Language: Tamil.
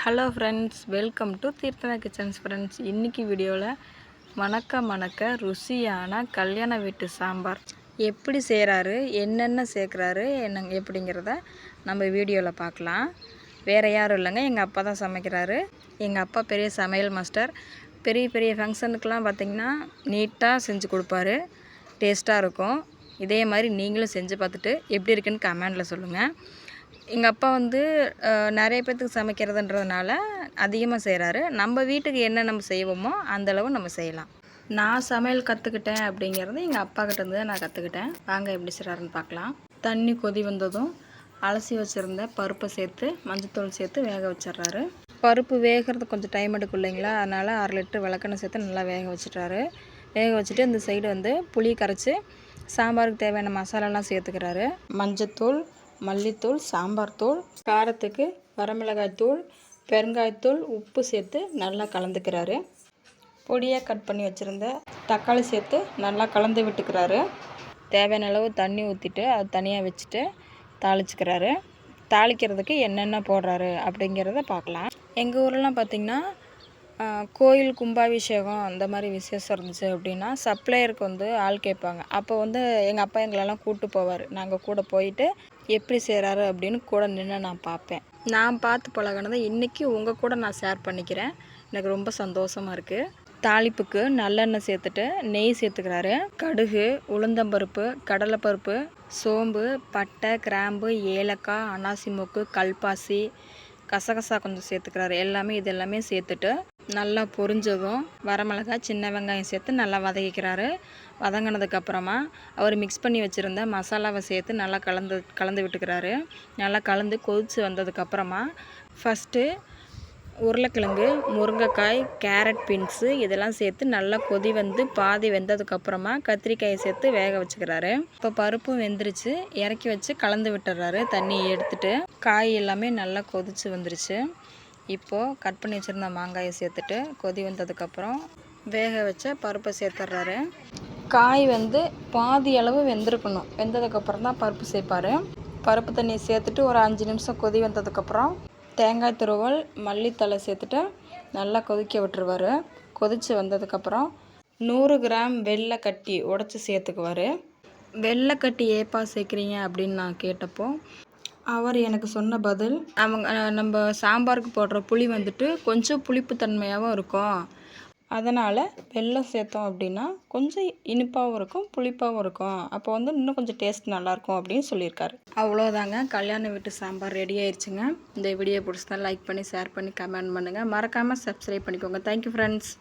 Hello friends, welcome to Theerthana kitchens friends. இன்றைக்கி வீடியோவில் மணக்க ருசியான கல்யாண வீட்டு சாம்பார் எப்படி செய்கிறாரு, என்னென்ன சேர்க்குறாரு, எப்படிங்கிறத நம்ம வீடியோவில் பார்க்கலாம். வேறு யாரும் இல்லைங்க, எங்கள் அப்பா தான் சமைக்கிறாரு. எங்கள் அப்பா பெரிய சமையல் மாஸ்டர். பெரிய பெரிய ஃபங்க்ஷனுக்கெலாம் பார்த்திங்கன்னா நீட்டாக செஞ்சு கொடுப்பாரு, டேஸ்ட்டாக இருக்கும். இதே மாதிரி நீங்களும் செஞ்சு பார்த்துட்டு எப்படி இருக்குன்னு கமெண்டில் சொல்லுங்கள். எங்கள் அப்பா நிறைய பேர்த்துக்கு சமைக்கிறதுன்றதுனால அதிகமாக செய்கிறாரு. நம்ம வீட்டுக்கு என்ன நம்ம செய்வோமோ அந்தளவு நம்ம செய்யலாம். நான் சமையல் கற்றுக்கிட்டேன் அப்படிங்கிறது எங்கள் அப்பாக்கிட்டேருந்து தான் நான் கற்றுக்கிட்டேன். வாங்க எப்படி செய்கிறாருன்னு பார்க்கலாம். தண்ணி கொதி வந்ததும் அலசி வச்சுருந்த பருப்பை சேர்த்து மஞ்சத்தூள் சேர்த்து வேக வச்சிட்றாரு. பருப்பு வேகிறது கொஞ்சம் டைம் எடுக்கும் இல்லைங்களா, அதனால் 1/2 லிட்டர் விளக்கெண்ணெய் சேர்த்து நல்லா வேக வச்சுட்டாரு. வேக வச்சுட்டு இந்த சைடு புளி கரைச்சி சாம்பாருக்கு தேவையான மசாலாலாம் சேர்த்துக்கிறாரு. மஞ்சத்தூள், மல்லித்தூள், சாம்பார் தூள், காரத்துக்கு வரமிளகாய் தூள், பெருங்காயத்தூள், உப்பு சேர்த்து நல்லா கலந்துக்கிறாரு. பொடியாக கட் பண்ணி வச்சுருந்த தக்காளி சேர்த்து நல்லா கலந்து விட்டுக்கிறாரு. தேவையான அளவு தண்ணி ஊற்றிட்டு அது தனியாக வச்சுட்டு தாளிச்சுக்கிறாரு. தாளிக்கிறதுக்கு என்னென்ன போடுறாரு அப்படிங்கிறத பார்க்கலாம். எங்கள் ஊரெலாம் பார்த்திங்கன்னா கோயில் கும்பாபிஷேகம் அந்த மாதிரி விசேஷம் இருந்துச்சு அப்படின்னா சப்ளையருக்கு ஆள் கேட்பாங்க. அப்போ எங்கள் அப்பா எங்களெல்லாம் கூப்பிட்டு போவார். நாங்கள் கூட போயிட்டு எப்படி செய்கிறாரு அப்படின்னு கூட நின்று நான் பார்ப்பேன். நான் பார்த்து பழகினதை இன்றைக்கி உங்கள் கூட நான் ஷேர் பண்ணிக்கிறேன். எனக்கு ரொம்ப சந்தோஷமாக இருக்குது. தாளிப்புக்கு நல்லெண்ணெய் சேர்த்துட்டு நெய் சேர்த்துக்கிறாரு. கடுகு, உளுந்தம்பருப்பு, கடலைப்பருப்பு, சோம்பு, பட்டை, கிராம்பு, ஏலக்காய், அனாசி மூக்கு, கல்பாசி, கசகசா கொஞ்சம் சேர்த்துக்கிறாரு. இதெல்லாமே சேர்த்துட்டு நல்லா பொரிஞ்சதும் வரமிளகாய், சின்ன வெங்காயம் சேர்த்து நல்லா வதக்கிக்கிறாரு. வதங்கினதுக்கப்புறமா அவர் மிக்ஸ் பண்ணி வச்சுருந்த மசாலாவை சேர்த்து நல்லா கலந்து விட்டுக்கிறாரு. நல்லா கலந்து கொதித்து வந்ததுக்கப்புறமா ஃபஸ்ட்டு உருளைக்கிழங்கு, முருங்கைக்காய், கேரட், பீன்ஸு இதெல்லாம் சேர்த்து நல்லா கொதி பாதி வெந்ததுக்கப்புறமா கத்திரிக்காயை சேர்த்து வேக வச்சுக்கிறாரு. இப்போ பருப்பும் வெந்துருச்சு, இறக்கி வச்சு கலந்து விட்டுறாரு. தண்ணி எடுத்துட்டு காய் எல்லாமே நல்லா கொதித்து வந்துருச்சு. இப்போது கட் பண்ணி வச்சுருந்த மாங்காயை சேர்த்துட்டு கொதி வந்ததுக்கப்புறம் வேக வச்ச பருப்பை சேர்த்துட்றாரு. காய் பாதி அளவு வெந்திருக்கணும். வெந்ததுக்கப்புறம் தான் பருப்பு சேர்ப்பார். பருப்பு தண்ணியை சேர்த்துட்டு ஒரு 5 நிமிஷம் கொதி வந்ததுக்கப்புறம் தேங்காய் துருவல், மல்லித்தலை சேர்த்துட்டு நல்லா கொதிக்க விட்டுருவார். கொதித்து வந்ததுக்கப்புறம் 100 கிராம் வெள்ளை கட்டி உடச்சி சேர்த்துக்குவார். வெள்ளை கட்டி ஏப்பா சேர்க்குறீங்க அப்படின்னு நான் கேட்டப்போ அவர் எனக்கு சொன்ன பதில், நம்ம சாம்பாருக்கு போடுற புளி கொஞ்சம் புளிப்புத்தன்மையாகவும் இருக்கும், அதனால் வெல்லம் சேர்த்தோம் அப்படின்னா கொஞ்சம் இனிப்பாகவும் இருக்கும், புளிப்பாகவும் இருக்கும், அப்போ இன்னும் கொஞ்சம் டேஸ்ட் நல்லாயிருக்கும் அப்படின்னு சொல்லியிருக்காரு. அவ்வளோதாங்க, கல்யாண வீட்டு சாம்பார் ரெடி ஆயிடுச்சுங்க. இந்த வீடியோ பிடிச்சதா லைக் பண்ணி, ஷேர் பண்ணி, கமெண்ட் பண்ணுங்கள். மறக்காமல் சப்ஸ்கிரைப் பண்ணிக்கோங்க. Thank you friends.